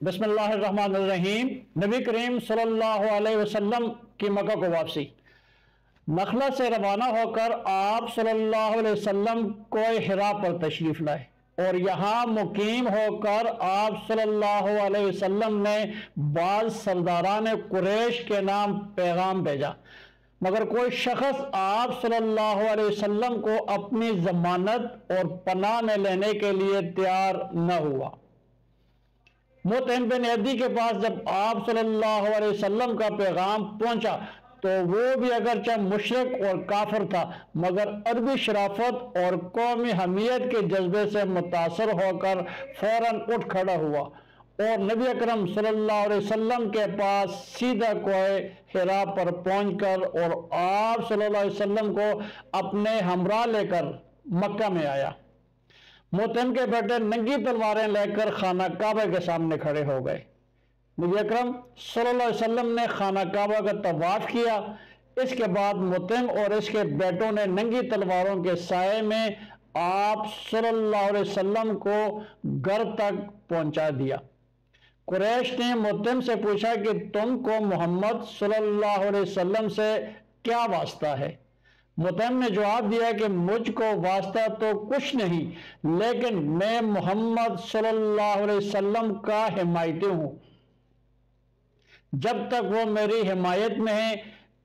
بسم اللہ الرحمن الرحیم۔ نبی کریم صلی اللہ علیہ وسلم کی مکہ کو واپسی۔ نخلا سے روانہ ہو کر آپ صلی اللہ علیہ وسلم کوہ حرا پر تشریف لائے اور یہاں مقیم ہو کر آپ صلی اللہ علیہ وسلم نے بعض سرداران قریش کے نام پیغام بھیجا، مگر کوئی شخص آپ صلی اللہ علیہ وسلم کو اپنی ضمانت اور پناہ میں لینے کے لیے تیار نہ ہوا۔ مطعم بن عدی کے پاس جب آپ صلی اللہ علیہ وسلم کا پیغام پہنچا تو وہ بھی اگرچہ مشرک اور کافر تھا، مگر عربی شرافت اور قومی حمیت کے جذبے سے متاثر ہو کر فوراً اٹھ کھڑا ہوا اور نبی اکرم صلی اللہ علیہ وسلم کے پاس سیدھا کوہ حرا پر پہنچ کر اور آپ صلی اللہ علیہ وسلم کو اپنے ہمراہ لے کر مکہ میں آیا۔ مطعم کے بیٹے ننگی تلواریں لے کر خانہ کعبہ کے سامنے کھڑے ہو گئے۔ نبی اکرم صلی اللہ علیہ وسلم نے خانہ کعبہ کا طواف کیا۔ اس کے بعد مطعم اور اس کے بیٹوں نے ننگی تلواروں کے سائے میں آپ صلی اللہ علیہ وسلم کو گھر تک پہنچا دیا۔ قریش نے مطعم سے پوچھا کہ تم کو محمد صلی اللہ علیہ وسلم سے کیا واسطہ ہے؟ مطعم نے جواب دیا کہ مجھ کو واسطہ تو کچھ نہیں، لیکن میں محمد صلی اللہ علیہ وسلم کا حمایتی ہوں۔ جب تک وہ میری حمایت میں ہیں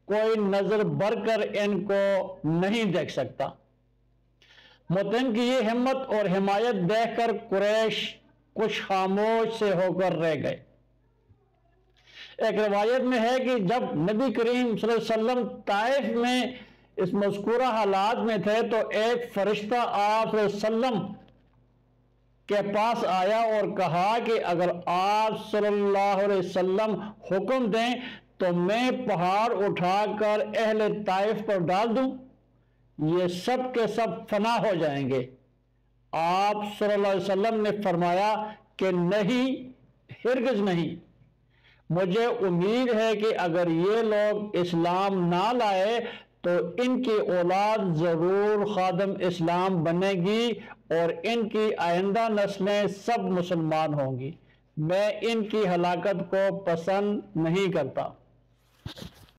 کوئی نظر بر کر ان کو نہیں دیکھ سکتا۔ مطعم کی یہ ہمت اور حمایت دیکھ کر قریش کچھ خاموش سے ہو کر رہ گئے۔ ایک روایت میں ہے کہ جب نبی کریم صلی اللہ علیہ وسلم طائف میں اس مذکورہ حالات میں تھے تو ایک فرشتہ آپ صلی اللہ علیہ وسلم کے پاس آیا اور کہا کہ اگر آپ صلی اللہ علیہ وسلم حکم دیں تو میں پہاڑ اٹھا کر اہل طائف پر ڈال دوں، یہ سب کے سب فنا ہو جائیں گے۔ آپ صلی اللہ علیہ وسلم نے فرمایا کہ نہیں، ہرگز نہیں، مجھے امید ہے کہ اگر یہ لوگ اسلام نہ لائے تو ان کی اولاد ضرور خادم اسلام بنے گی اور ان کی آئندہ نسلیں سب مسلمان ہوں گی۔ میں ان کی ہلاکت کو پسند نہیں کرتا۔